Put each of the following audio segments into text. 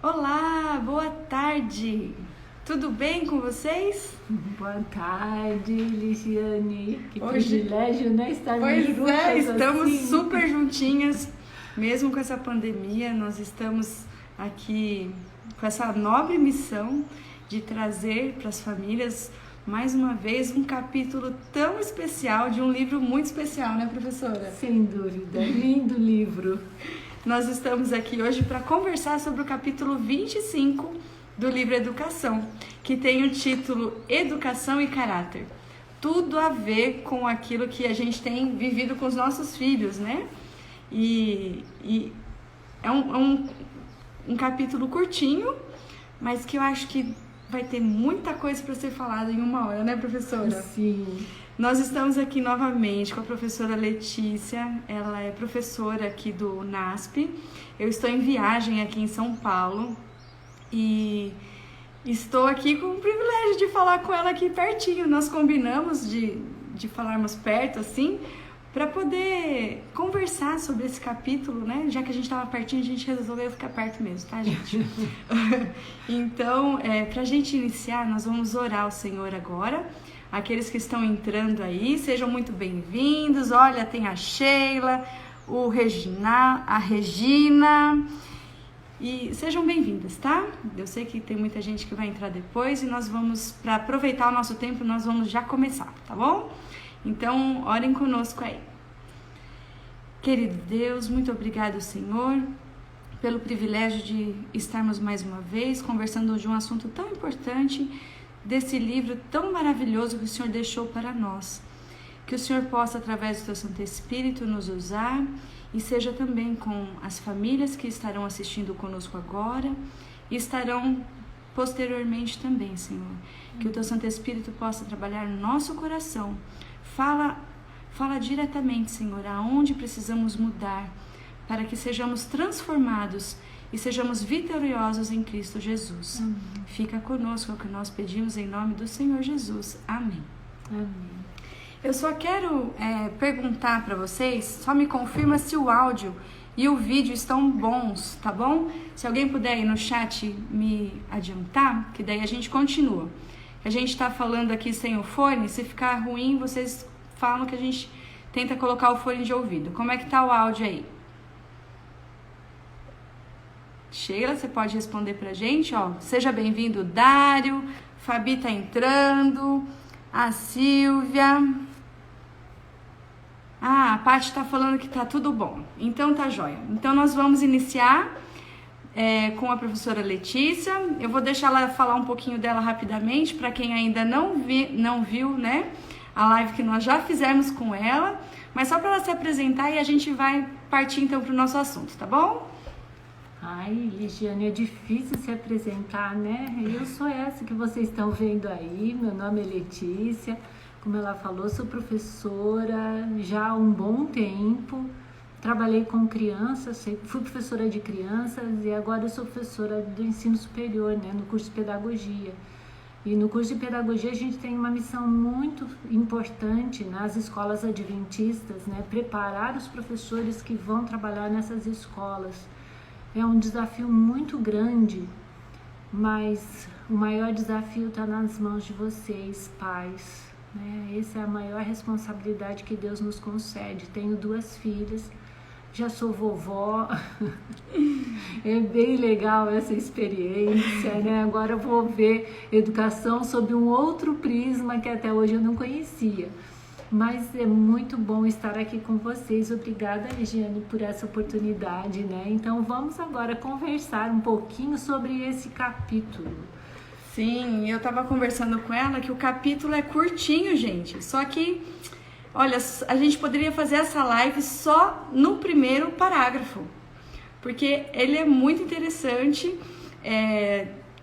Olá, boa tarde. Tudo bem com vocês? Boa tarde, Ligiane. Que Hoje... privilégio, né? Estar juntas. Pois é, estamos assim. super juntinhas. Mesmo com essa pandemia, nós estamos aqui com essa nobre missão de trazer para as famílias, mais uma vez, um capítulo tão especial de um livro muito especial, né, professora? Sem dúvida, lindo livro. Nós estamos aqui hoje para conversar sobre o capítulo 25 do livro Educação, que tem o título Educação e Caráter. Tudo a ver com aquilo que a gente tem vivido com os nossos filhos, né? E é um capítulo curtinho, mas que eu acho que vai ter muita coisa para ser falada em uma hora, né, professora? Sim. Nós estamos aqui novamente com a professora Letícia, ela é professora aqui do NASP. Eu estou em viagem aqui em São Paulo e estou aqui com o privilégio de falar com ela aqui pertinho. Nós combinamos de falarmos perto, assim, para poder conversar sobre esse capítulo, né? Já que a gente estava pertinho, a gente resolveu ficar perto mesmo, tá, gente? Então, para a gente iniciar, nós vamos orar ao Senhor agora. Aqueles que estão entrando aí, sejam muito bem-vindos. Olha, tem a Sheila, a Regina, e sejam bem-vindas, tá? Eu sei que tem muita gente que vai entrar depois e nós vamos, para aproveitar o nosso tempo, nós vamos já começar, tá bom? Então, orem conosco aí. Querido Deus, muito obrigado, Senhor, pelo privilégio de estarmos mais uma vez conversando de um assunto tão importante, desse livro tão maravilhoso que o Senhor deixou para nós. Que o Senhor possa, através do Teu Santo Espírito, nos usar e seja também com as famílias que estarão assistindo conosco agora e estarão posteriormente também, Senhor. Que o Teu Santo Espírito possa trabalhar no nosso coração. Fala diretamente, Senhor, aonde precisamos mudar para que sejamos transformados e sejamos vitoriosos em Cristo Jesus. Amém. Fica conosco, é o que nós pedimos em nome do Senhor Jesus. Amém. Amém. Eu só quero perguntar para vocês, só me confirma se o áudio e o vídeo estão bons, tá bom? Se alguém puder aí no chat me adiantar, que daí a gente continua. A gente está falando aqui sem o fone, se ficar ruim, vocês falam que a gente tenta colocar o fone de ouvido. Como é que tá o áudio aí? Sheila, você pode responder pra gente, ó. Seja bem-vindo, Dário. Fabi tá entrando. A Silvia. A Paty tá falando que tá tudo bom. Então tá jóia. Então nós vamos iniciar com a professora Letícia. Eu vou deixar ela falar um pouquinho dela rapidamente, para quem ainda não viu, né, a live que nós já fizemos com ela. Mas só para ela se apresentar e a gente vai partir então pro nosso assunto, tá bom? Ai, Ligiane, é difícil se apresentar, né? Eu sou essa que vocês estão vendo aí, meu nome é Letícia, como ela falou, sou professora já há um bom tempo, trabalhei com crianças, fui professora de crianças e agora eu sou professora do ensino superior, né, no curso de pedagogia. E no curso de pedagogia a gente tem uma missão muito importante nas escolas adventistas, né, preparar os professores que vão trabalhar nessas escolas. É um desafio muito grande, mas o maior desafio está nas mãos de vocês, pais, né? Essa é a maior responsabilidade que Deus nos concede. Tenho 2 filhas, já sou vovó, é bem legal essa experiência, né? Agora eu vou ver educação sob um outro prisma que até hoje eu não conhecia. Mas é muito bom estar aqui com vocês. Obrigada, Ligiane, por essa oportunidade, né? Então vamos agora conversar um pouquinho sobre esse capítulo. Sim, eu estava conversando com ela que o capítulo é curtinho, gente. Só que, olha, a gente poderia fazer essa live só no primeiro parágrafo, porque ele é muito interessante.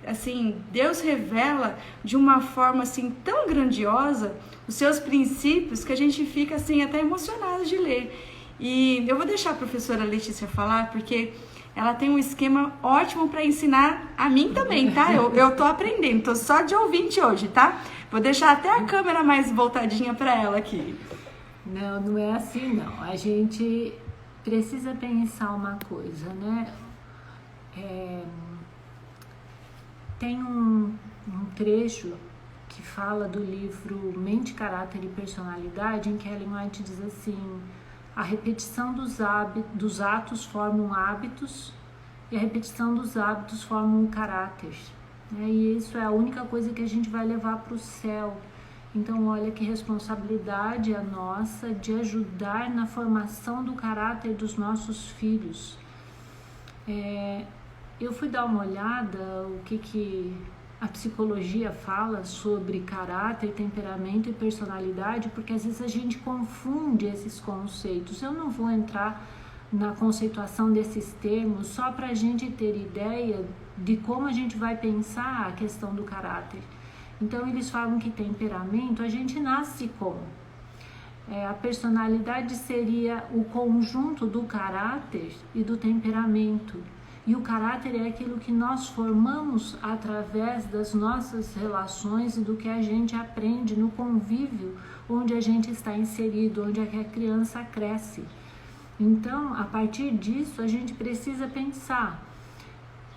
Assim, Deus revela de uma forma assim tão grandiosa os seus princípios que a gente fica assim até emocionado de ler. E eu vou deixar a professora Letícia falar, porque ela tem um esquema ótimo para ensinar a mim também, tá? Eu tô aprendendo, tô só de ouvinte hoje, tá? Vou deixar até a câmera mais voltadinha para ela aqui. Não, não é assim não. A gente precisa pensar uma coisa, né? Tem um trecho que fala do livro Mente, Caráter e Personalidade, em que Ellen White diz assim: a repetição dos atos formam hábitos e a repetição dos hábitos formam um caráter. E isso é a única coisa que a gente vai levar para o céu. Então, olha que responsabilidade a nossa de ajudar na formação do caráter dos nossos filhos. Eu fui dar uma olhada o que a psicologia fala sobre caráter, temperamento e personalidade, porque às vezes a gente confunde esses conceitos. Eu não vou entrar na conceituação desses termos só para a gente ter ideia de como a gente vai pensar a questão do caráter. Então, eles falam que temperamento a gente nasce com. A personalidade seria o conjunto do caráter e do temperamento. E o caráter é aquilo que nós formamos através das nossas relações e do que a gente aprende no convívio onde a gente está inserido, onde a criança cresce. Então, a partir disso, a gente precisa pensar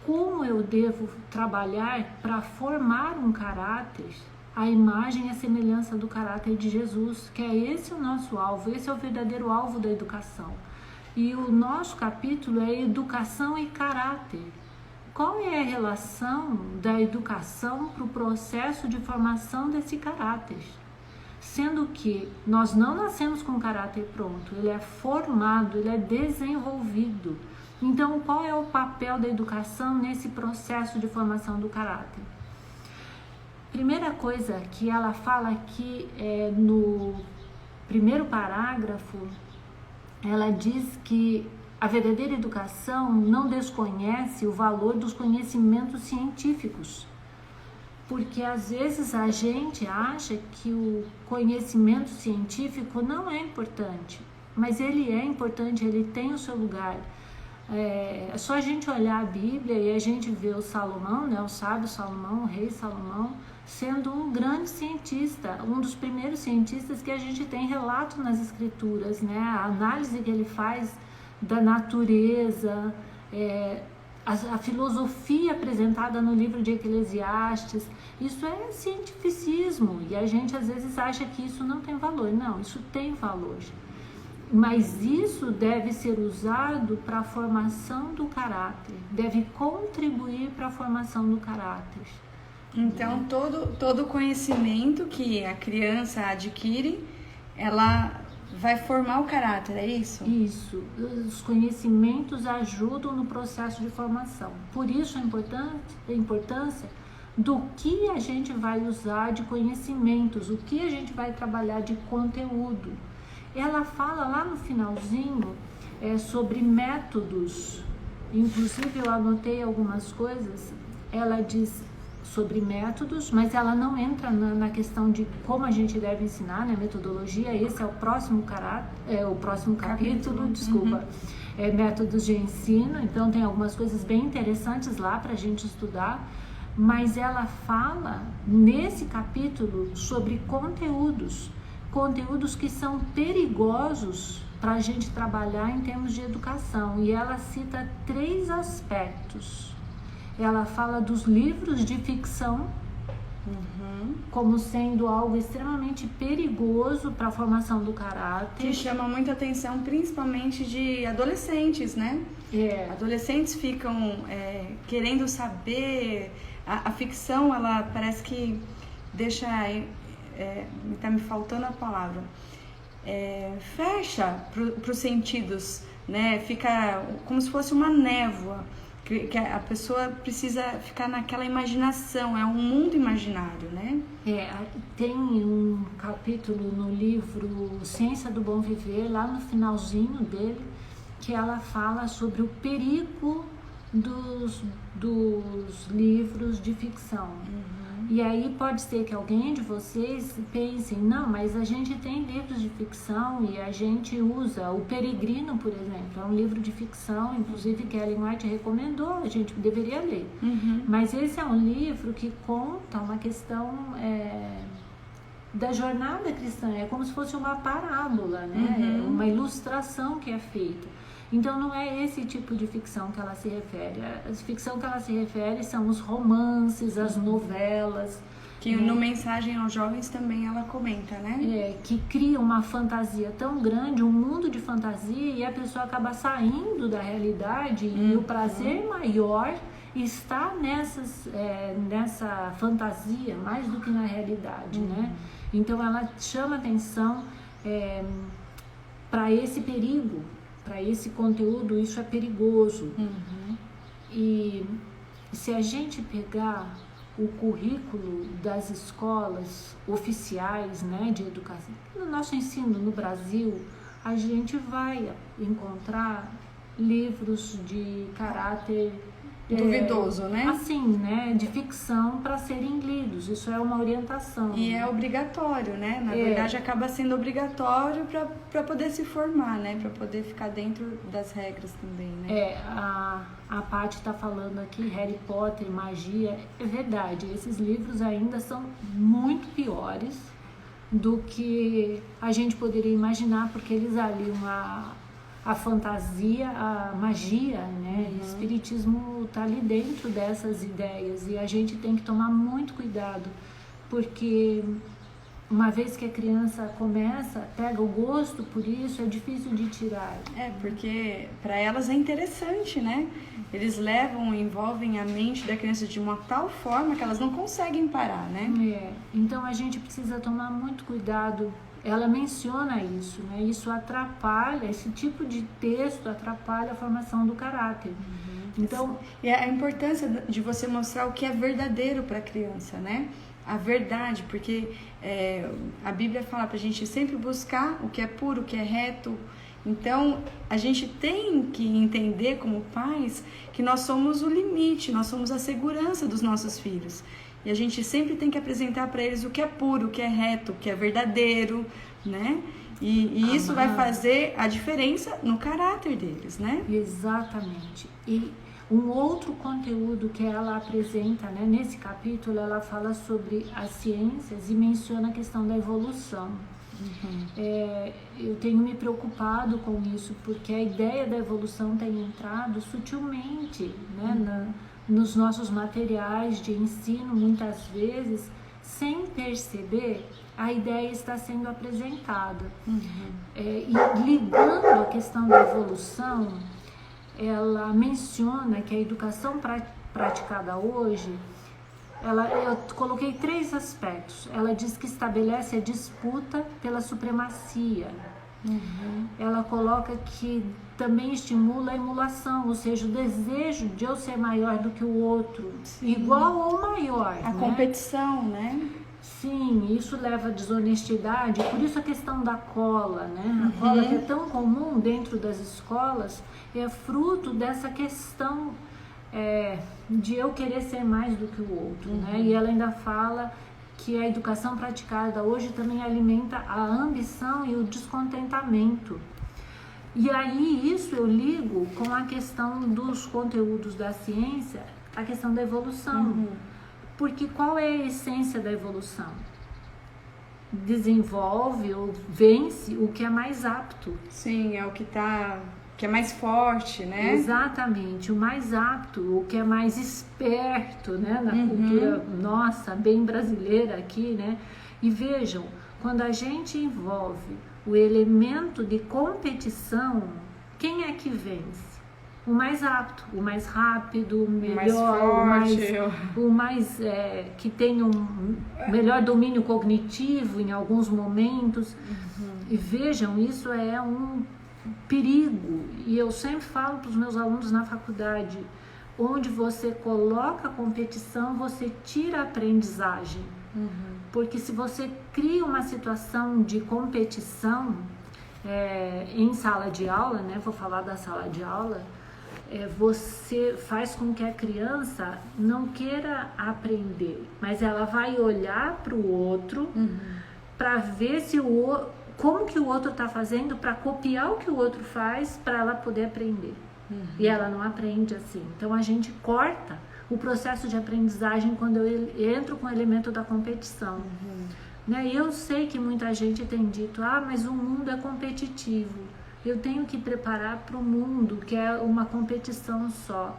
como eu devo trabalhar para formar um caráter, a imagem e a semelhança do caráter de Jesus, que é esse o nosso alvo, esse é o verdadeiro alvo da educação. E o nosso capítulo é Educação e Caráter. Qual é a relação da educação para o processo de formação desse caráter? Sendo que nós não nascemos com o caráter pronto, ele é formado, ele é desenvolvido. Então, qual é o papel da educação nesse processo de formação do caráter? Primeira coisa que ela fala aqui no primeiro parágrafo, ela diz que a verdadeira educação não desconhece o valor dos conhecimentos científicos, porque às vezes a gente acha que o conhecimento científico não é importante, mas ele é importante, ele tem o seu lugar. É só a gente olhar a Bíblia e a gente vê o Salomão, né, o sábio Salomão, o rei Salomão, sendo um grande cientista, um dos primeiros cientistas que a gente tem relato nas escrituras, né? A análise que ele faz da natureza, a filosofia apresentada no livro de Eclesiastes, isso é cientificismo, e a gente às vezes acha que isso não tem valor. Não, isso tem valor, mas isso deve ser usado para a formação do caráter, deve contribuir para a formação do caráter. Então, todo conhecimento que a criança adquire, ela vai formar o caráter, é isso? Isso. Os conhecimentos ajudam no processo de formação. Por isso a importância do que a gente vai usar de conhecimentos, o que a gente vai trabalhar de conteúdo. Ela fala lá no finalzinho sobre métodos. Inclusive, eu anotei algumas coisas. Ela diz sobre métodos, mas ela não entra na questão de como a gente deve ensinar, né? Metodologia. Esse é o próximo capítulo, desculpa. Métodos de ensino. Então tem algumas coisas bem interessantes lá para a gente estudar, mas ela fala nesse capítulo sobre conteúdos que são perigosos para a gente trabalhar em termos de educação, e ela cita 3 aspectos. Ela fala dos livros de ficção como sendo algo extremamente perigoso para a formação do caráter. Que chama muita atenção, principalmente de adolescentes, né? Adolescentes ficam querendo saber. A ficção, ela parece que deixa... tá me faltando a palavra. Fecha para os sentidos, né? Fica como se fosse uma névoa. Que a pessoa precisa ficar naquela imaginação, é um mundo imaginário, né? Tem um capítulo no livro Ciência do Bom Viver, lá no finalzinho dele, que ela fala sobre o perigo dos livros de ficção. E aí pode ser que alguém de vocês pense, não, mas a gente tem livros de ficção e a gente usa. O Peregrino, por exemplo, é um livro de ficção, inclusive que Ellen White recomendou, a gente deveria ler. Mas esse é um livro que conta uma questão da jornada cristã, é como se fosse uma parábola, né? Uma ilustração que é feita. Então não é esse tipo de ficção que ela se refere. A ficção que ela se refere são os romances, as novelas. Que no Mensagem aos Jovens também ela comenta, né? Que cria uma fantasia tão grande, um mundo de fantasia, e a pessoa acaba saindo da realidade, e o prazer maior está nessa fantasia, mais do que na realidade, né? Então ela chama atenção para esse perigo, para esse conteúdo, isso é perigoso. E se a gente pegar o currículo das escolas oficiais, né, de educação, no nosso ensino no Brasil, a gente vai encontrar livros de caráter duvidoso, né? Assim, né, de ficção para serem lidos. Isso é uma orientação. E é obrigatório, né? Na verdade, acaba sendo obrigatório para poder se formar, né? Para poder ficar dentro das regras também, né? A Paty está falando aqui, Harry Potter, magia. É verdade, esses livros ainda são muito piores do que a gente poderia imaginar, porque eles aliam a fantasia, a magia, né? O espiritismo está ali dentro dessas ideias, e a gente tem que tomar muito cuidado, porque uma vez que a criança pega o gosto por isso, é difícil de tirar. Porque para elas é interessante, né? Eles envolvem a mente da criança de uma tal forma que elas não conseguem parar, né? Então a gente precisa tomar muito cuidado. Ela menciona isso, né? Isso atrapalha, esse tipo de texto atrapalha a formação do caráter. Então, e a importância de você mostrar o que é verdadeiro para a criança, né? A verdade, porque a Bíblia fala para a gente sempre buscar o que é puro, o que é reto. Então, a gente tem que entender como pais que nós somos o limite, nós somos a segurança dos nossos filhos. E a gente sempre tem que apresentar para eles o que é puro, o que é reto, o que é verdadeiro, né? E isso vai fazer a diferença no caráter deles, né? Exatamente. E um outro conteúdo que ela apresenta, né, nesse capítulo, ela fala sobre as ciências e menciona a questão da evolução. Eu tenho me preocupado com isso, porque a ideia da evolução tem entrado sutilmente, né, nos nossos materiais de ensino, muitas vezes, sem perceber, a ideia está sendo apresentada. E ligando a questão da evolução, ela menciona que a educação praticada hoje, eu coloquei 3 aspectos. Ela diz que estabelece a disputa pela supremacia. Ela coloca que também estimula a emulação, ou seja, o desejo de eu ser maior do que o outro, igual ou maior. A competição, né? Sim, isso leva à desonestidade, por isso a questão da cola, né? A cola que é tão comum dentro das escolas é fruto dessa questão de eu querer ser mais do que o outro, né? E ela ainda fala que a educação praticada hoje também alimenta a ambição e o descontentamento. E aí isso eu ligo com a questão dos conteúdos da ciência, a questão da evolução. Porque qual é a essência da evolução? Desenvolve ou vence o que é mais apto. Sim, é o que é mais forte, né? Exatamente, o mais apto, o que é mais esperto, né? Na cultura nossa, bem brasileira aqui, né? E vejam, quando a gente envolve o elemento de competição, quem é que vence? O mais apto, o mais rápido, o melhor, o mais que tem um melhor domínio cognitivo em alguns momentos. E vejam, isso é um perigo. E eu sempre falo para os meus alunos na faculdade, onde você coloca a competição, você tira a aprendizagem. Porque se você cria uma situação de competição em sala de aula, né? Vou falar da sala de aula. Você faz com que a criança não queira aprender, mas ela vai olhar para o outro para ver como que o outro está fazendo, para copiar o que o outro faz, para ela poder aprender. E ela não aprende assim. Então a gente corta o processo de aprendizagem quando eu entro com o elemento da competição. Né? E eu sei que muita gente tem dito, mas o mundo é competitivo. Eu tenho que preparar para o mundo, que é uma competição só.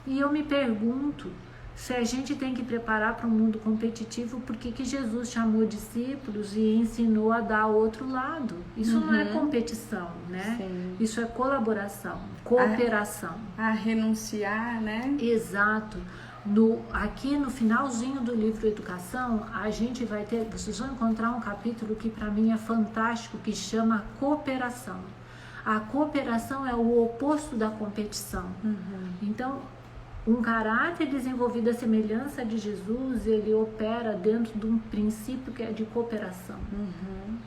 E eu me pergunto, se a gente tem que preparar para um mundo competitivo, por que Jesus chamou discípulos e ensinou a dar ao outro lado? Isso não é competição, né? Sim. Isso é colaboração, cooperação. A renunciar, né? Exato. Aqui no finalzinho do livro Educação, a gente vai ter, vocês vão encontrar um capítulo que para mim é fantástico, que chama cooperação. A cooperação é o oposto da competição. Então, um caráter desenvolvido à semelhança de Jesus, ele opera dentro de um princípio que é de cooperação.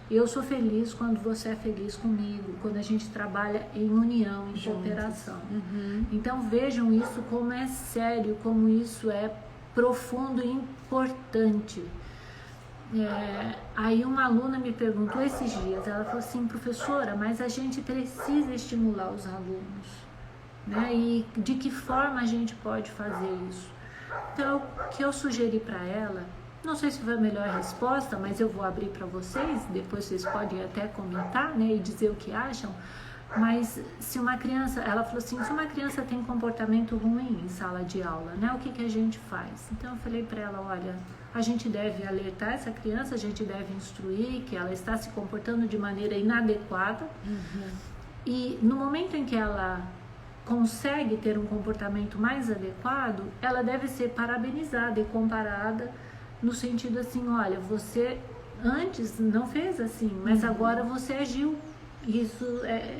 Eu sou feliz quando você é feliz comigo, quando a gente trabalha em união, em cooperação. Então vejam isso como é sério, como isso é profundo e importante. Aí uma aluna me perguntou esses dias, ela falou assim, professora, mas a gente precisa estimular os alunos, né? E de que forma a gente pode fazer isso? Então, o que eu sugeri para ela, não sei se foi a melhor resposta, mas eu vou abrir para vocês, depois vocês podem até comentar, né, e dizer o que acham. Mas se uma criança, ela falou assim, se uma criança tem comportamento ruim em sala de aula, né, o que a gente faz? Então eu falei para ela, olha, a gente deve alertar essa criança, a gente deve instruir que ela está se comportando de maneira inadequada. E no momento em que ela consegue ter um comportamento mais adequado, ela deve ser parabenizada e comparada no sentido assim, olha, você antes não fez assim, mas agora você agiu. Isso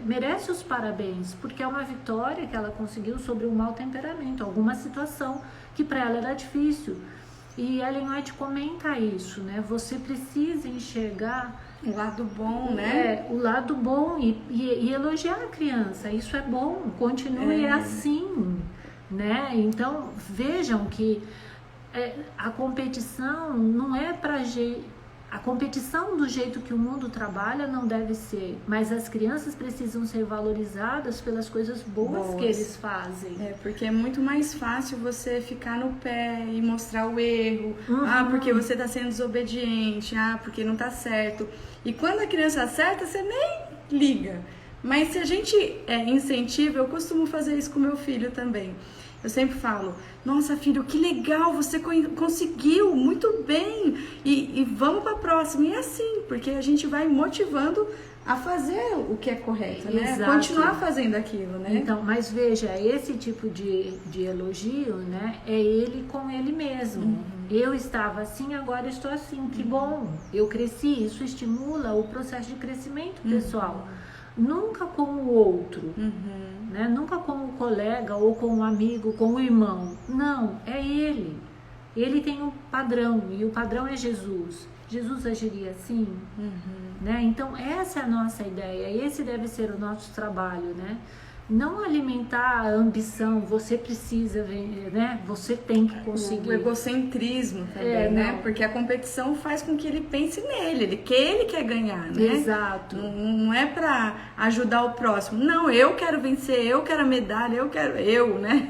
merece os parabéns, porque é uma vitória que ela conseguiu sobre um mau temperamento, alguma situação que para ela era difícil. E Ellen White comenta isso, né? Você precisa enxergar o lado bom, né? O lado bom e elogiar a criança. Isso é bom, continue assim, né? Então vejam que a competição não é para a competição do jeito que o mundo trabalha não deve ser, mas as crianças precisam ser valorizadas pelas coisas boas que eles fazem. Porque é muito mais fácil você ficar no pé e mostrar o erro. Porque você está sendo desobediente, porque não está certo. E quando a criança acerta, você nem liga. Mas se a gente incentiva, eu costumo fazer isso com meu filho também. Eu sempre falo, nossa filho, que legal, você conseguiu, muito bem, e vamos para a próxima. E é assim, porque a gente vai motivando a fazer o que é correto, né? Exato. Continuar fazendo aquilo, né? Então, mas veja, esse tipo de elogio, né, é ele com ele mesmo. Eu estava assim, agora estou assim, que bom, eu cresci, isso estimula o processo de crescimento pessoal. Nunca com o outro, né? Nunca com o colega ou com o amigo, com o irmão. Não, é ele. Ele tem um padrão e o padrão é Jesus. Jesus agiria assim, né? Então essa é a nossa ideia, esse deve ser o nosso trabalho, né? Não alimentar a ambição, você precisa, né? Você tem que conseguir. O egocentrismo também, né? Porque a competição faz com que ele pense nele, ele quer ganhar, né? Exato. Não é para ajudar o próximo. Não, eu quero vencer, eu quero a medalha, eu, né?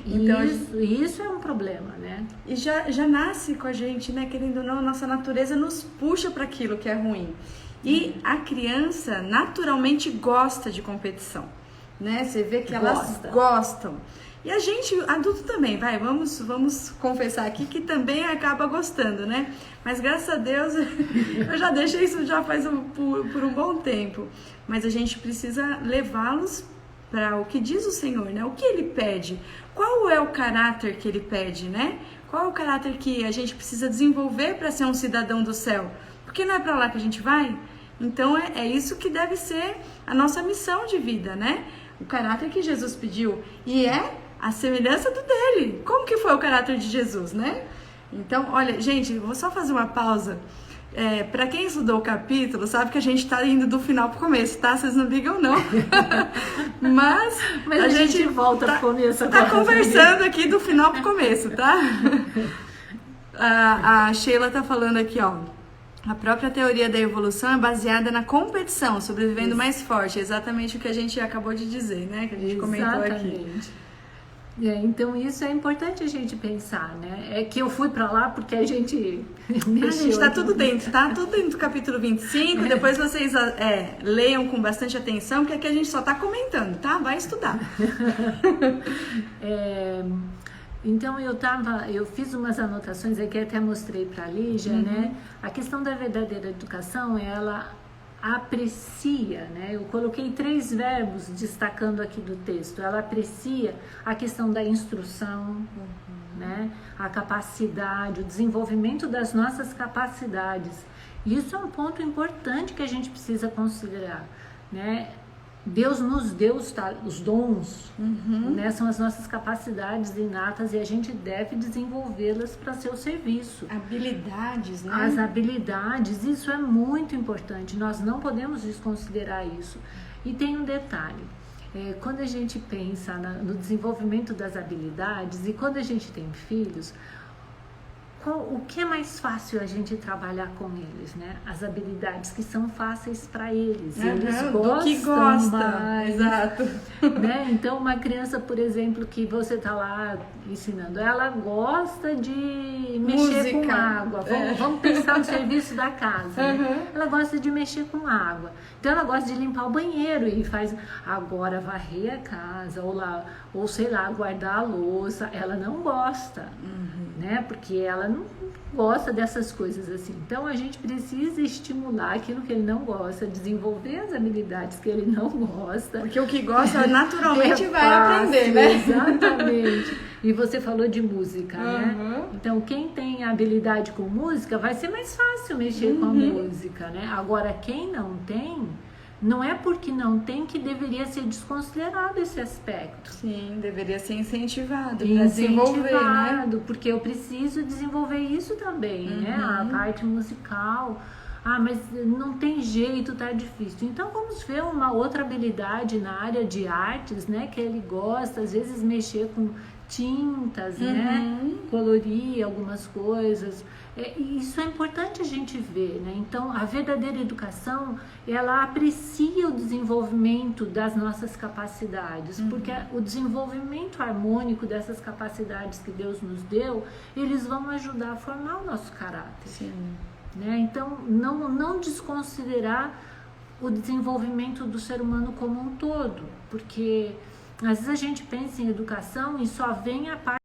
Então, isso é um problema, né? E já nasce com a gente, né? Querendo ou não, a nossa natureza nos puxa para aquilo que é ruim. E a criança naturalmente gosta de competição. Né? Você vê que elas gostam. E a gente, adulto também, vamos confessar aqui que também acaba gostando, né? Mas graças a Deus, eu já deixei isso já por um bom tempo. Mas a gente precisa levá-los para o que diz o Senhor, né? O que Ele pede? Qual é o caráter que Ele pede, né? Qual é o caráter que a gente precisa desenvolver para ser um cidadão do céu? Porque não é para lá que a gente vai? Então é isso que deve ser a nossa missão de vida, né? O caráter que Jesus pediu, e é a semelhança do dele. Como que foi o caráter de Jesus, né? Então, olha, gente, vou só fazer uma pausa. Para quem estudou o capítulo, sabe que a gente está indo do final pro começo, tá? Vocês não ligam, não. Mas a gente volta pro começo agora. Tá conversando aqui do final pro começo, tá? A Sheila tá falando aqui, ó. A própria teoria da evolução é baseada na competição, sobrevivendo mais forte. É exatamente o que a gente acabou de dizer, né? Que a gente comentou aqui. Então isso é importante a gente pensar, né? É que eu fui para lá porque a gente mexeu. Gente, tá tudo dentro, tá? Tudo dentro do capítulo 25. Depois vocês leiam com bastante atenção, porque aqui a gente só tá comentando, tá? Vai estudar. Então eu fiz umas anotações aqui, até mostrei para a Lígia, né? A questão da verdadeira educação, ela aprecia, né? Eu coloquei 3 verbos destacando aqui do texto. Ela aprecia a questão da instrução, né? A capacidade, o desenvolvimento das nossas capacidades. Isso é um ponto importante que a gente precisa considerar, né? Deus nos deu os dons, né? São as nossas capacidades inatas e a gente deve desenvolvê-las para seu serviço. Habilidades, né? As habilidades, isso é muito importante, nós não podemos desconsiderar isso. E tem um detalhe, quando a gente pensa no desenvolvimento das habilidades e quando a gente tem filhos, o que é mais fácil a gente trabalhar com eles, né? As habilidades que são fáceis para eles. Eles do que gosta, mais, exato. Né? Então, uma criança, por exemplo, que você está lá ensinando, ela gosta de mexer com água. Vamos pensar no serviço da casa. Né? Ela gosta de mexer com água. Então, ela gosta de limpar o banheiro e faz agora varrer a casa ou sei lá, guardar a louça. Ela não gosta. Né? Porque ela não gosta dessas coisas assim. Então a gente precisa estimular aquilo que ele não gosta, desenvolver as habilidades que ele não gosta. Porque o que gosta naturalmente vai aprender, né? Exatamente. E você falou de música, né? Então quem tem habilidade com música vai ser mais fácil mexer com a música, né? Agora quem não tem, não é porque não tem que deveria ser desconsiderado esse aspecto. Sim, deveria ser incentivado para desenvolver, né? Porque eu preciso desenvolver isso também, né? A parte musical. Mas não tem jeito, tá difícil. Então vamos ver uma outra habilidade na área de artes, né? Que ele gosta, às vezes mexer com tintas, né? Colorir algumas coisas. Isso é importante a gente ver, né? Então, a verdadeira educação, ela aprecia o desenvolvimento das nossas capacidades, porque o desenvolvimento harmônico dessas capacidades que Deus nos deu, eles vão ajudar a formar o nosso caráter. Sim. Né? Então, não desconsiderar o desenvolvimento do ser humano como um todo, porque às vezes a gente pensa em educação e só vem a parte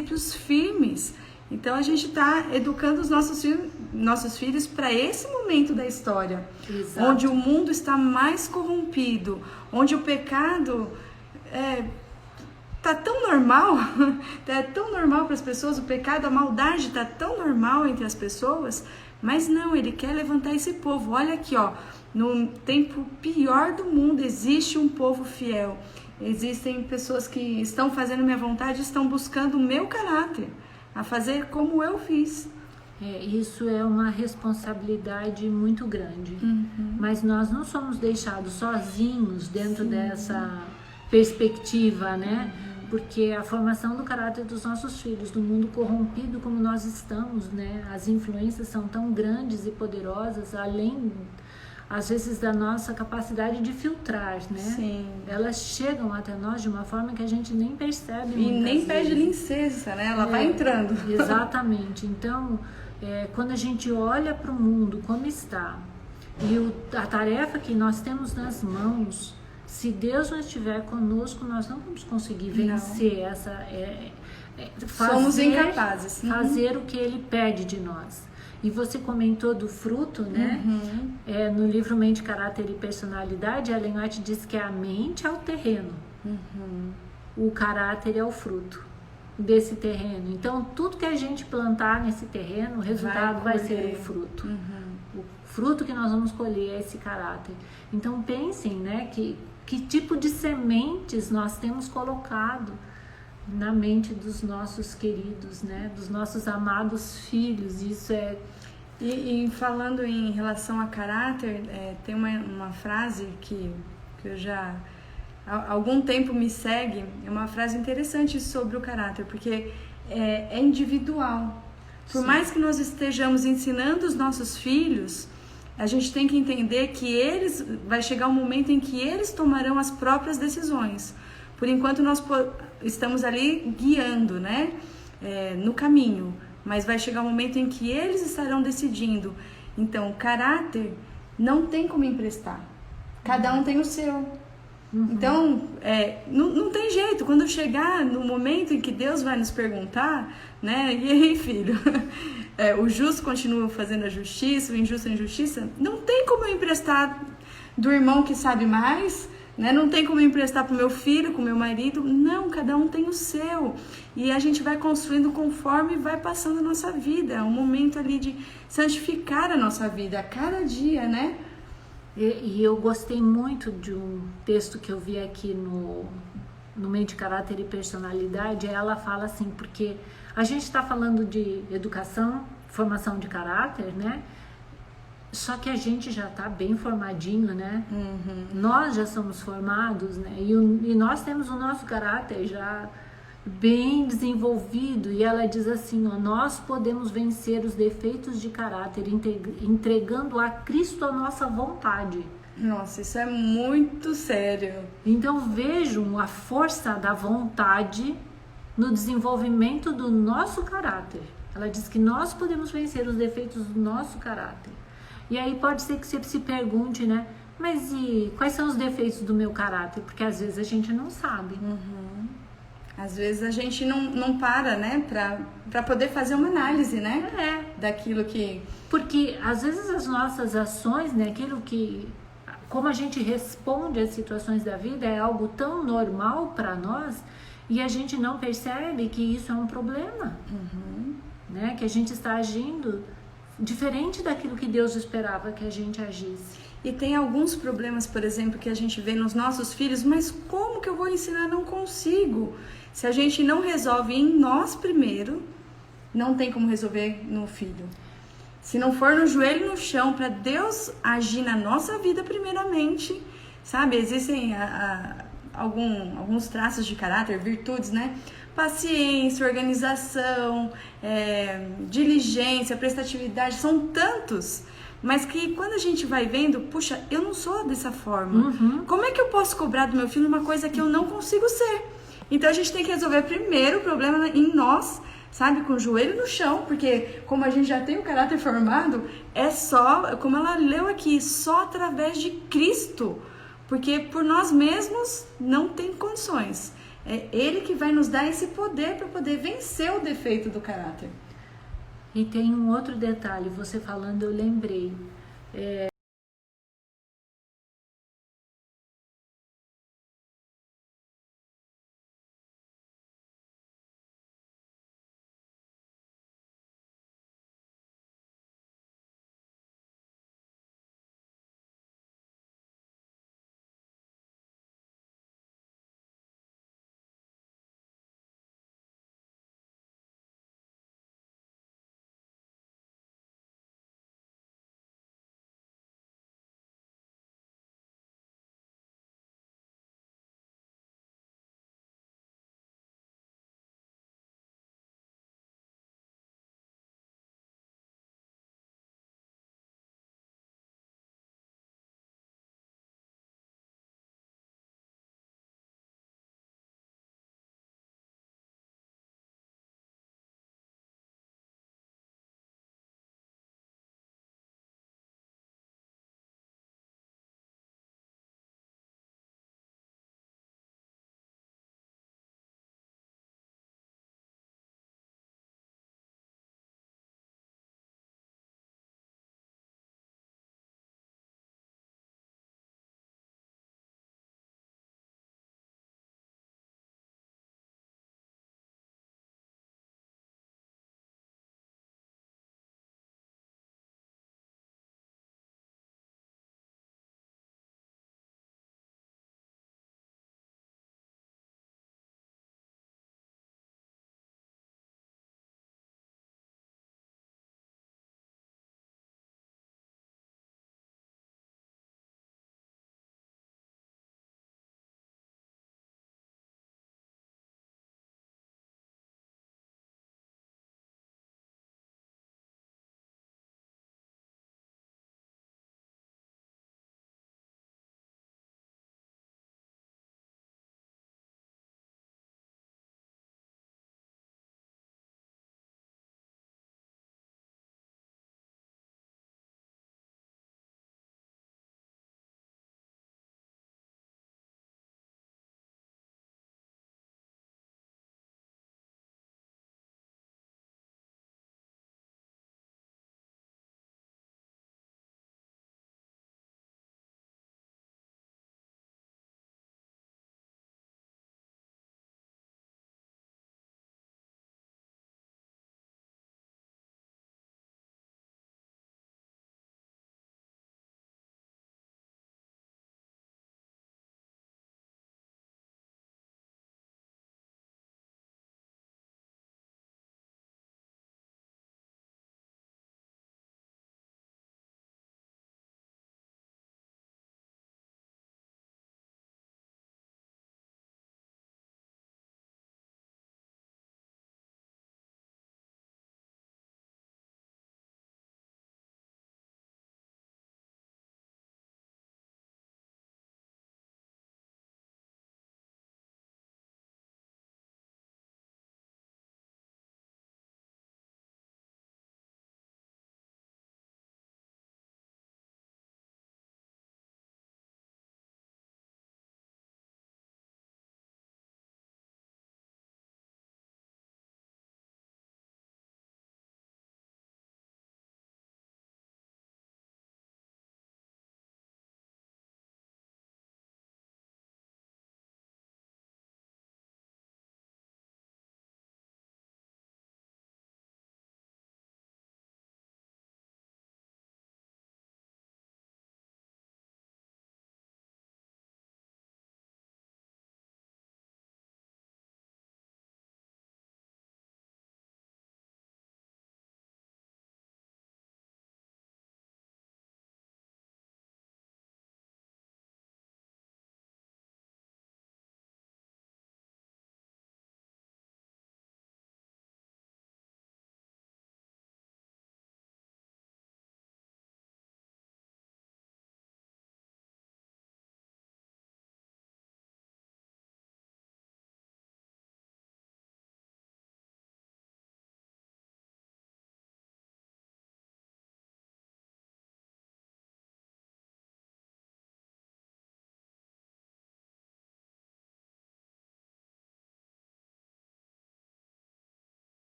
princípios firmes. Então a gente está educando os nossos filhos para esse momento da história. Exato. Onde o mundo está mais corrompido, onde o pecado tá tão normal, é tão normal para as pessoas, o pecado, a maldade está tão normal entre as pessoas, mas não, ele quer levantar esse povo. Olha aqui, ó, no tempo pior do mundo existe um povo fiel, existem pessoas que estão fazendo minha vontade, estão buscando o meu caráter, a fazer como eu fiz. Isso é uma responsabilidade muito grande, mas nós não somos deixados sozinhos dentro dessa perspectiva, né? Porque a formação do caráter dos nossos filhos, do mundo corrompido como nós estamos, né? As influências são tão grandes e poderosas, além, às vezes, da nossa capacidade de filtrar, né? Sim. Elas chegam até nós de uma forma que a gente nem percebe. E nem pede licença, né? Ela vai entrando. Exatamente. Então, quando a gente olha para o mundo como está, e a tarefa que nós temos nas mãos, se Deus não estiver conosco, nós não vamos conseguir vencer essa... Somos incapazes. Fazer o que Ele pede de nós. E você comentou do fruto, né? No livro Mente, Caráter e Personalidade, Ellen White diz que a mente é o terreno. O caráter é o fruto desse terreno. Então, tudo que a gente plantar nesse terreno, o resultado vai ser o fruto. O fruto que nós vamos colher é esse caráter. Então, pensem, né? Que tipo de sementes nós temos colocado na mente dos nossos queridos, né? Dos nossos amados filhos. Isso é... E falando em relação a caráter, tem uma frase que eu já há algum tempo me segue, é uma frase interessante sobre o caráter, porque é individual. Por mais que nós estejamos ensinando os nossos filhos, a gente tem que entender que vai chegar um momento em que eles tomarão as próprias decisões. Por enquanto nós estamos ali guiando, né? No caminho, mas vai chegar um momento em que eles estarão decidindo. Então, o caráter não tem como emprestar. Cada um tem o seu. Então, não tem jeito. Quando chegar no momento em que Deus vai nos perguntar, né? E aí, filho? O justo continua fazendo a justiça, o injusto a injustiça. Não tem como eu emprestar do irmão que sabe mais, né? Não tem como eu emprestar para o meu filho, com o meu marido. Não, cada um tem o seu. E a gente vai construindo conforme vai passando a nossa vida. É um momento ali de santificar a nossa vida a cada dia, né? E eu gostei muito de um texto que eu vi aqui no Mente, Caráter e Personalidade. Ela fala assim, porque a gente está falando de educação, formação de caráter, né? Só que a gente já está bem formadinho, né? Nós já somos formados, né? E nós temos o nosso caráter já bem desenvolvido. E ela diz assim, ó, nós podemos vencer os defeitos de caráter entregando a Cristo a nossa vontade. Nossa, isso é muito sério. Então vejam a força da vontade no desenvolvimento do nosso caráter. Ela diz que nós podemos vencer os defeitos do nosso caráter. E aí pode ser que você se pergunte, né? Mas e quais são os defeitos do meu caráter? Porque às vezes a gente não sabe. Às vezes a gente não para, né? Pra poder fazer uma análise, né? Daquilo que... Porque às vezes as nossas ações, né? Aquilo que... Como a gente responde às situações da vida é algo tão normal para nós e a gente não percebe que isso é um problema. Né? Que a gente está agindo diferente daquilo que Deus esperava que a gente agisse. E tem alguns problemas, por exemplo, que a gente vê nos nossos filhos, mas como que eu vou ensinar? Não consigo. Se a gente não resolve em nós primeiro, não tem como resolver no filho. Se não for no joelho e no chão, para Deus agir na nossa vida primeiramente, sabe? Existem alguns traços de caráter, virtudes, né? Paciência, organização, diligência, prestatividade, são tantos, mas que quando a gente vai vendo, puxa, eu não sou dessa forma. Como é que eu posso cobrar do meu filho uma coisa que eu não consigo ser? Então a gente tem que resolver primeiro o problema em nós, sabe, com o joelho no chão, porque como a gente já tem o caráter formado, é só, como ela leu aqui, só através de Cristo, porque por nós mesmos não tem condições. É Ele que vai nos dar esse poder para poder vencer o defeito do caráter. E tem um outro detalhe, você falando eu lembrei.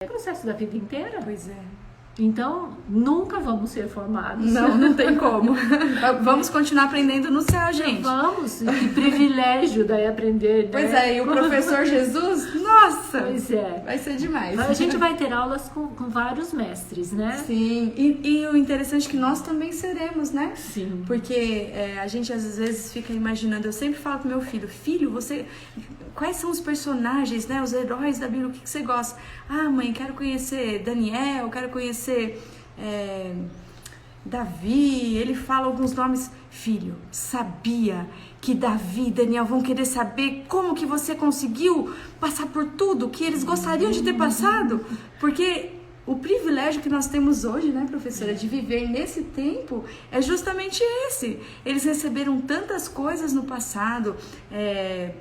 É o processo da vida inteira. Pois é. Então, nunca vamos ser formados. Não tem como. Vamos continuar aprendendo no céu, gente. Vamos, que privilégio daí aprender, né? Pois é, e o professor Jesus, nossa! Pois é. Vai ser demais. A gente vai ter aulas com vários mestres, né? Sim, e o interessante é que nós também seremos, né? Sim. Porque a gente às vezes fica imaginando, eu sempre falo pro meu filho, você... Quais são os personagens, né? Os heróis da Bíblia, o que você gosta? Ah, mãe, quero conhecer Daniel, quero conhecer Davi. Ele fala alguns nomes. Filho, sabia que Davi e Daniel vão querer saber como que você conseguiu passar por tudo que eles gostariam de ter passado? Porque o privilégio que nós temos hoje, né, professora, de viver nesse tempo é justamente esse. Eles receberam tantas coisas no passado,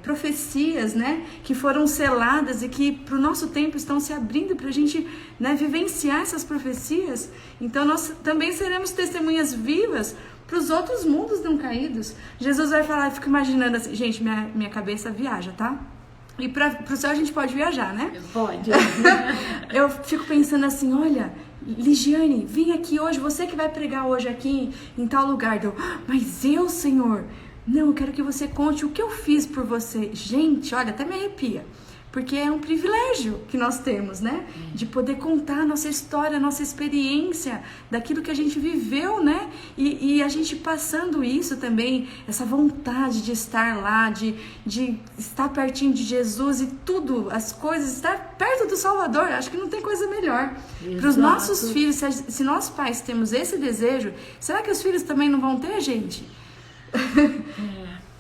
profecias, né, que foram seladas e que para o nosso tempo estão se abrindo para a gente, né, vivenciar essas profecias. Então nós também seremos testemunhas vivas para os outros mundos não caídos. Jesus vai falar, eu fico imaginando assim, gente, minha cabeça viaja, tá? E para o céu a gente pode viajar, né? Pode. Eu fico pensando assim, olha, Ligiane, vem aqui hoje, você que vai pregar hoje aqui em tal lugar. Mas eu, Senhor, não, eu quero que você conte o que eu fiz por você. Gente, olha, até me arrepia. Porque é um privilégio que nós temos, né? De poder contar a nossa história, a nossa experiência, daquilo que a gente viveu, né? E a gente passando isso também, essa vontade de estar lá, de estar pertinho de Jesus e tudo, as coisas, estar perto do Salvador. Acho que não tem coisa melhor. Para os nossos filhos, se nós pais temos esse desejo, será que os filhos também não vão ter, gente?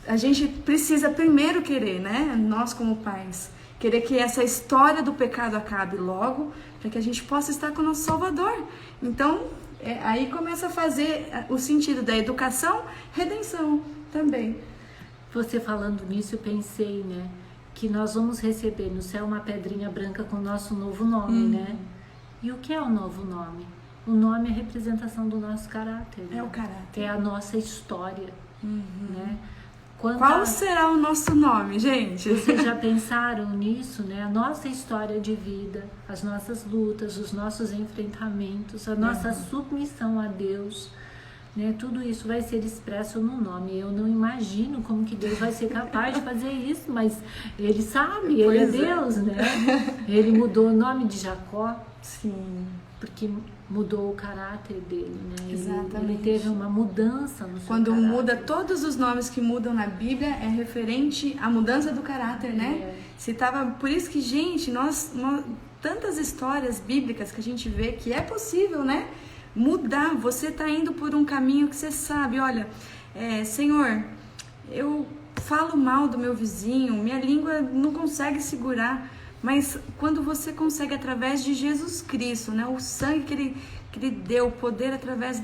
A gente precisa primeiro querer, né? Nós como pais. Querer que essa história do pecado acabe logo, para que a gente possa estar com o nosso Salvador. Então, aí começa a fazer o sentido da educação, redenção também. Você falando nisso, eu pensei, né, que nós vamos receber no céu uma pedrinha branca com o nosso novo nome, né? E o que é o novo nome? O nome é a representação do nosso caráter. Né? É o caráter. É a nossa história, né? Qual será o nosso nome, gente? Vocês já pensaram nisso, né? A nossa história de vida, as nossas lutas, os nossos enfrentamentos, a nossa submissão a Deus, né? Tudo isso vai ser expresso no nome. Eu não imagino como que Deus vai ser capaz de fazer isso, mas Ele sabe, Ele é Deus, né? Ele mudou o nome de Jacó. Sim. Porque mudou o caráter dele, né? Exatamente. Ele teve uma mudança no seu Quando caráter. muda, todos os nomes que mudam na Bíblia é referente à mudança do caráter, né? Por isso que, gente, nós tantas histórias bíblicas que a gente vê que é possível, né? Mudar. Você está indo por um caminho que você sabe, olha, Senhor, eu falo mal do meu vizinho, minha língua não consegue segurar. Mas quando você consegue, através de Jesus Cristo, né, o sangue que ele deu, o poder através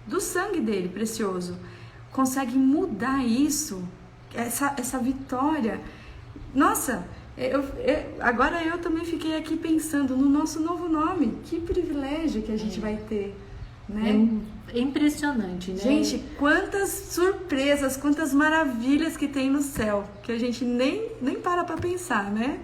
do sangue dele, precioso, consegue mudar isso, essa vitória. Nossa, agora eu também fiquei aqui pensando no nosso novo nome. Que privilégio que a gente vai ter, né? É impressionante, né? Gente, quantas surpresas, quantas maravilhas que tem no céu, que a gente nem para pensar, né?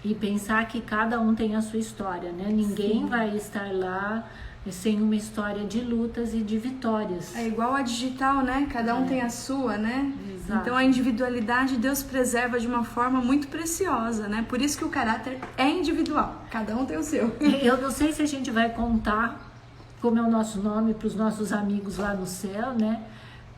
E pensar que cada um tem a sua história, né? Ninguém vai estar lá sem uma história de lutas e de vitórias. É igual a digital, né? Cada um tem a sua, né? Exato. Então a individualidade Deus preserva de uma forma muito preciosa, né? Por isso que o caráter é individual. Cada um tem o seu. Eu não sei se a gente vai contar como é o nosso nome para os nossos amigos lá no céu, né?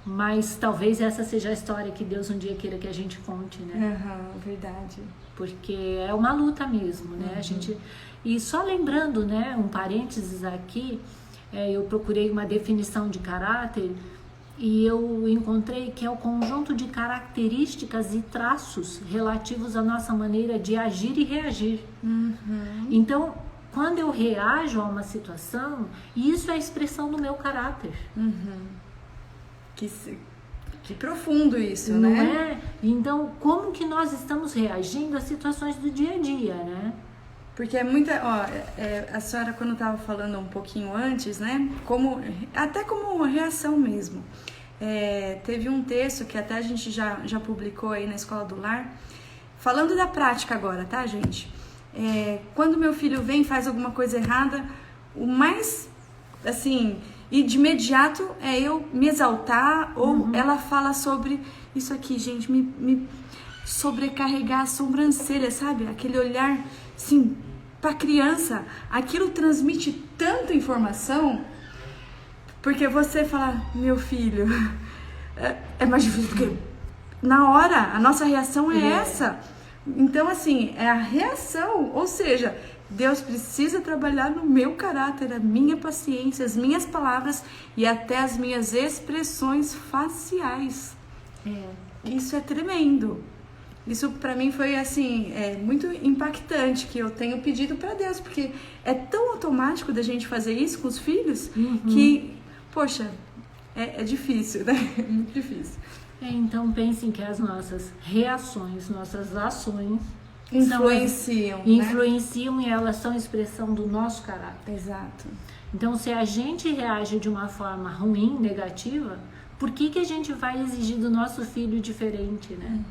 Mas talvez essa seja a história que Deus um dia queira que a gente conte, né? Verdade. Porque é uma luta mesmo, né? A gente... E só lembrando, né, um parênteses aqui, eu procurei uma definição de caráter e eu encontrei que é o conjunto de características e traços relativos à nossa maneira de agir e reagir. Então, quando eu reajo a uma situação, isso é a expressão do meu caráter. Que profundo isso, não né? É? Então, como que nós estamos reagindo às situações do dia a dia, né? Porque é muita... a senhora, quando estava falando um pouquinho antes, né? Até como uma reação mesmo. Teve um texto que até a gente já publicou aí na Escola do Lar, falando da prática agora, tá, gente? quando meu filho vem e faz alguma coisa errada, o mais, assim, e de imediato é eu me exaltar, ou ela fala sobre isso aqui, gente, me sobrecarregar a sobrancelha, sabe? Aquele olhar, assim, pra criança, aquilo transmite tanta informação, porque você fala, meu filho, é mais difícil, porque na hora a nossa reação é essa. Então, assim, é a reação, ou seja, Deus precisa trabalhar no meu caráter, a minha paciência, as minhas palavras e até as minhas expressões faciais. Isso é tremendo. Isso pra mim foi, assim, muito impactante, que eu tenho pedido pra Deus, porque é tão automático da gente fazer isso com os filhos, que, poxa, é difícil, né? É muito difícil. Então pensem que as nossas reações, nossas ações influenciam, influenciam, e elas são expressão do nosso caráter. Exato. Então, se a gente reage de uma forma ruim, negativa, por que a gente vai exigir do nosso filho diferente, né?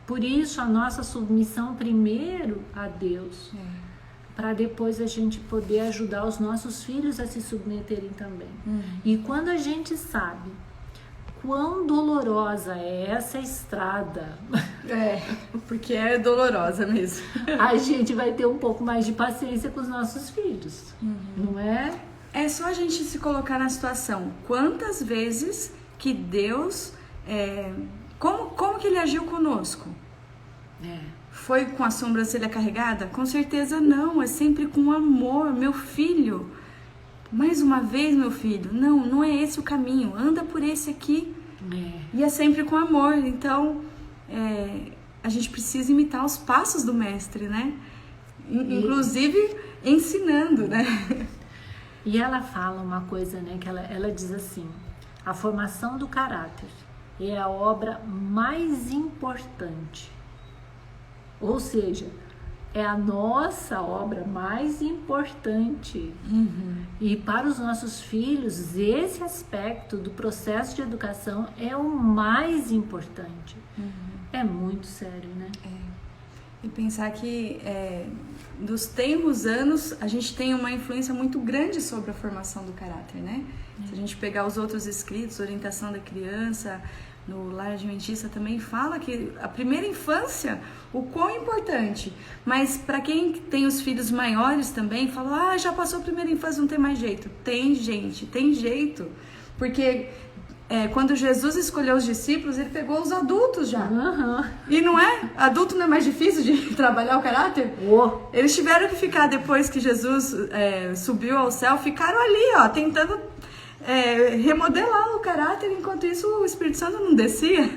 Por isso a nossa submissão primeiro a Deus, para depois a gente poder ajudar os nossos filhos a se submeterem também. E quando a gente sabe quão dolorosa é essa estrada, porque é dolorosa mesmo, a gente vai ter um pouco mais de paciência com os nossos filhos, não é? É só a gente se colocar na situação. Quantas vezes que Deus, como que Ele agiu conosco? Foi com a sobrancelha carregada? Com certeza não, é sempre com amor. Meu filho, mais uma vez, meu filho, não é esse o caminho, anda por esse aqui. E é sempre com amor. Então, a gente precisa imitar os passos do mestre, né? Inclusive ensinando, né? E ela fala uma coisa, né? Que ela diz assim: a formação do caráter é a obra mais importante. Ou seja, é a nossa obra mais importante. E para os nossos filhos, esse aspecto do processo de educação é o mais importante. É muito sério, né? E pensar que dos tenros anos a gente tem uma influência muito grande sobre a formação do caráter, né? Se a gente pegar os outros escritos, orientação da criança, no Lar Adventista também fala que a primeira infância, o quão importante. Mas para quem tem os filhos maiores também, fala, já passou a primeira infância, não tem mais jeito. Tem jeito. Porque quando Jesus escolheu os discípulos, ele pegou os adultos já. E não é? Adulto não é mais difícil de trabalhar o caráter? Eles tiveram que ficar, depois que Jesus subiu ao céu, ficaram ali, tentando remodelar o caráter, enquanto isso o Espírito Santo não descia.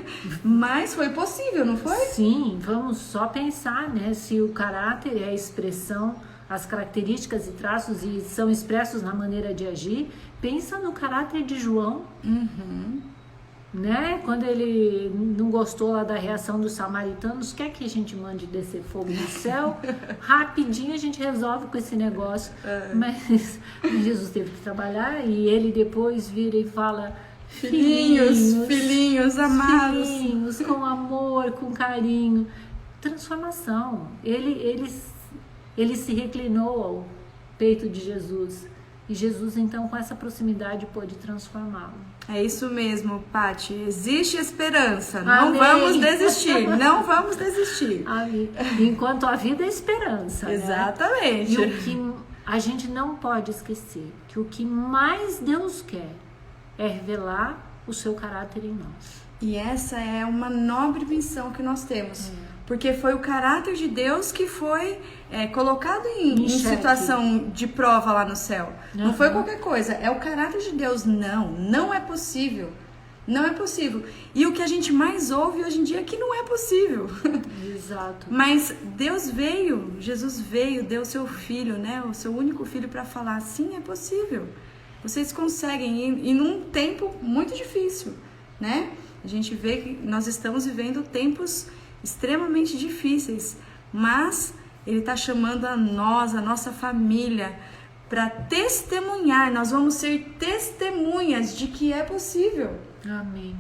Mas foi possível, não foi? Sim, vamos só pensar, né? Se o caráter é a expressão, as características e traços e são expressos na maneira de agir, pensa no caráter de João, né? Quando ele não gostou lá da reação dos samaritanos, quer que a gente mande descer fogo do céu? Rapidinho a gente resolve com esse negócio. Mas Jesus teve que trabalhar, e ele depois vira e fala: filhinhos amados, filhinhos, com amor, com carinho. Transformação. Ele se reclinou ao peito de Jesus, e Jesus então com essa proximidade pôde transformá-lo. É isso mesmo, Paty. Existe esperança. Amém. Não vamos desistir. Não vamos desistir. Amém. Enquanto a vida é esperança. Exatamente. Né? E o que a gente não pode esquecer, que o que mais Deus quer é revelar o seu caráter em nós. E essa é uma nobre missão que nós temos. Porque foi o caráter de Deus que foi colocado em situação de prova lá no céu. Não foi qualquer coisa, é o caráter de Deus. Não é possível. Não é possível. E o que a gente mais ouve hoje em dia é que não é possível. Exato. Mas Deus veio, Jesus veio, deu o seu filho, né? O seu único filho, para falar: sim, é possível. Vocês conseguem, e num tempo muito difícil, né? A gente vê que nós estamos vivendo tempos extremamente difíceis, mas Ele está chamando a nós, a nossa família, para testemunhar. Nós vamos ser testemunhas de que é possível. Amém.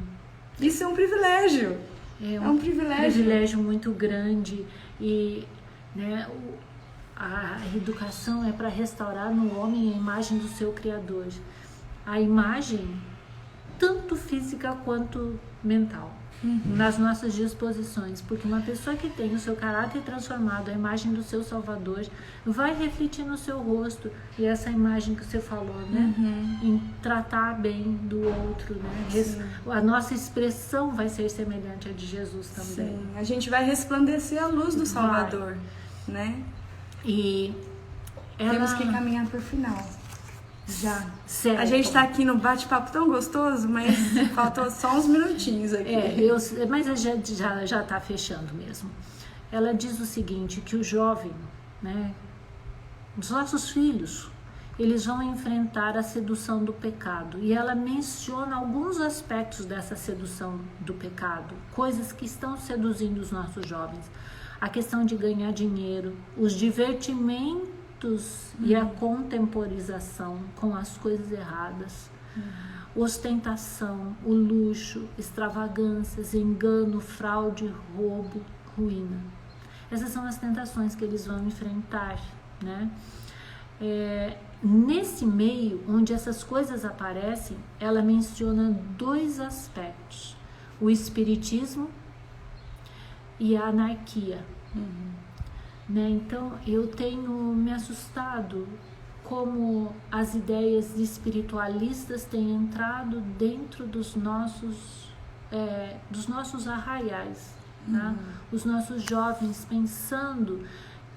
Isso é um privilégio. É um privilégio. Privilégio muito grande. E, né, A educação é para restaurar no homem a imagem do seu Criador. A imagem, tanto física quanto mental, nas nossas disposições. Porque uma pessoa que tem o seu caráter transformado, a imagem do seu Salvador, vai refletir no seu rosto. E essa imagem que você falou, né? Em tratar bem do outro, né? A nossa expressão vai ser semelhante à de Jesus também. Sim. A gente vai resplandecer a luz do Salvador, né? E temos que caminhar para o final. Já. Certo. A gente está aqui no bate-papo tão gostoso, mas faltou só uns minutinhos aqui. Mas já está fechando mesmo. Ela diz o seguinte, que o jovem, né, os nossos filhos, eles vão enfrentar a sedução do pecado. E ela menciona alguns aspectos dessa sedução do pecado, coisas que estão seduzindo os nossos jovens. A questão de ganhar dinheiro, os divertimentos e a contemporização com as coisas erradas, ostentação, o luxo, extravagâncias, engano, fraude, roubo, ruína. Essas são as tentações que eles vão enfrentar, né? Nesse meio onde essas coisas aparecem, ela menciona 2 aspectos: o espiritismo e a anarquia. Né? Então eu tenho me assustado como as ideias espiritualistas têm entrado dentro dos nossos arraiais, né? Os nossos jovens pensando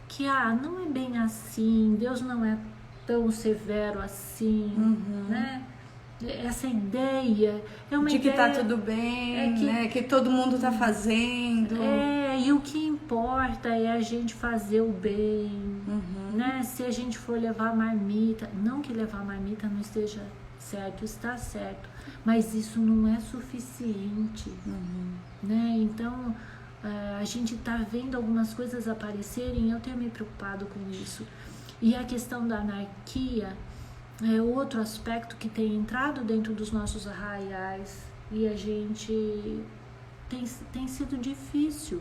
que não é bem assim, Deus não é tão severo assim, né? Essa ideia é uma de que ideia, tá tudo bem, né? Que todo mundo tá fazendo. E o que importa é a gente fazer o bem, né? Se a gente for levar marmita, não que levar marmita não esteja certo, está certo, mas isso não é suficiente, né? Então a gente tá vendo algumas coisas aparecerem e eu tenho me preocupado com isso. E a questão da anarquia é outro aspecto que tem entrado dentro dos nossos arraiais e a gente tem sido difícil.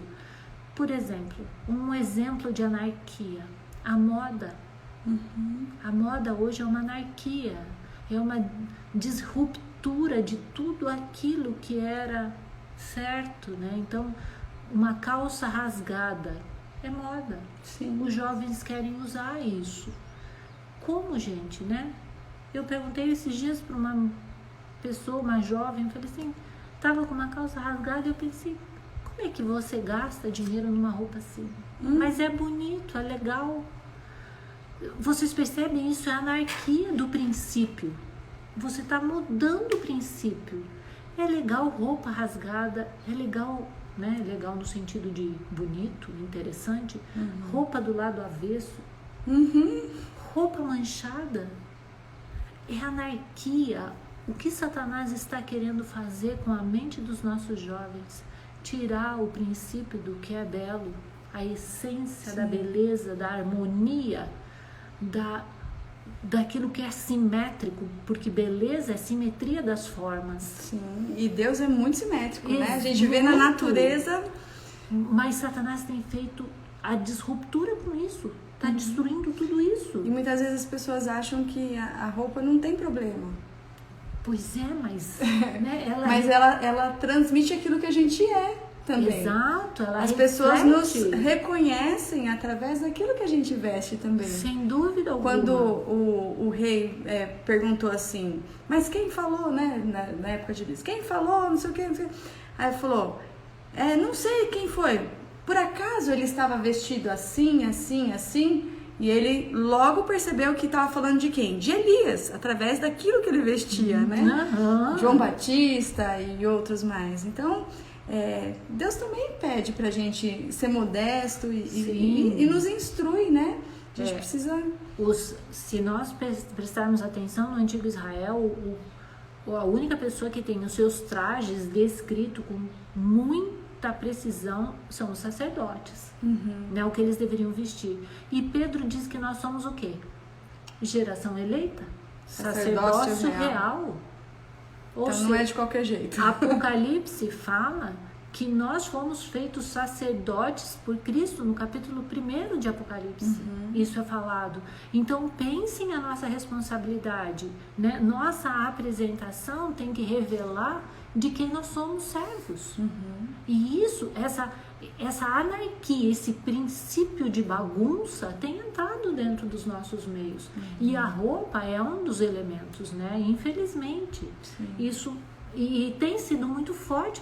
Por exemplo, um exemplo de anarquia, a moda. A moda hoje é uma anarquia, é uma disruptura de tudo aquilo que era certo, né? Então, uma calça rasgada é moda. Sim. Os jovens querem usar isso. Como, gente, né? Eu perguntei esses dias para uma pessoa, uma jovem, eu falei assim, tava com uma calça rasgada e eu pensei, como é que você gasta dinheiro numa roupa assim? Mas é bonito, é legal. Vocês percebem isso? É a anarquia do princípio. Você está mudando o princípio. É legal roupa rasgada, é legal, né? Legal no sentido de bonito, interessante. Roupa do lado avesso. Roupa manchada. É anarquia. O que Satanás está querendo fazer com a mente dos nossos jovens? Tirar o princípio do que é belo, a essência da beleza, da harmonia, daquilo que é simétrico, porque beleza é simetria das formas. Sim, e Deus é muito simétrico, né? A gente vê na natureza. Mas Satanás tem feito a disruptura com isso, está destruindo tudo isso. E muitas vezes as pessoas acham que a roupa não tem problema. Pois é, mas... né, ela transmite aquilo que a gente é também. Exato, ela As pessoas nos reconhecem através daquilo que a gente veste também. Sem dúvida alguma. Quando o rei perguntou assim, mas quem falou, né, na época de Deus, quem falou, não sei o que, aí falou, não sei quem foi, por acaso ele estava vestido assim, assim, assim, e ele logo percebeu que estava falando de quem? De Elias, através daquilo que ele vestia, né? João Batista e outros mais. Então, Deus também pede pra gente ser modesto e nos instrui, né? A gente precisa... Se nós prestarmos atenção no Antigo Israel, a única pessoa que tem os seus trajes descritos com muita precisão são os sacerdotes, né? O que eles deveriam vestir. E Pedro diz que nós somos o quê? Geração eleita, sacerdócio real. Então não é de qualquer jeito. Apocalipse fala que nós fomos feitos sacerdotes por Cristo, no capítulo 1 de Apocalipse. Isso é falado. Então, pensem a nossa responsabilidade, né? Nossa apresentação tem que revelar de quem nós somos servos. E isso, essa anarquia, esse princípio de bagunça tem entrado dentro dos nossos meios. E a roupa é um dos elementos, né? Infelizmente. Isso e tem sido muito forte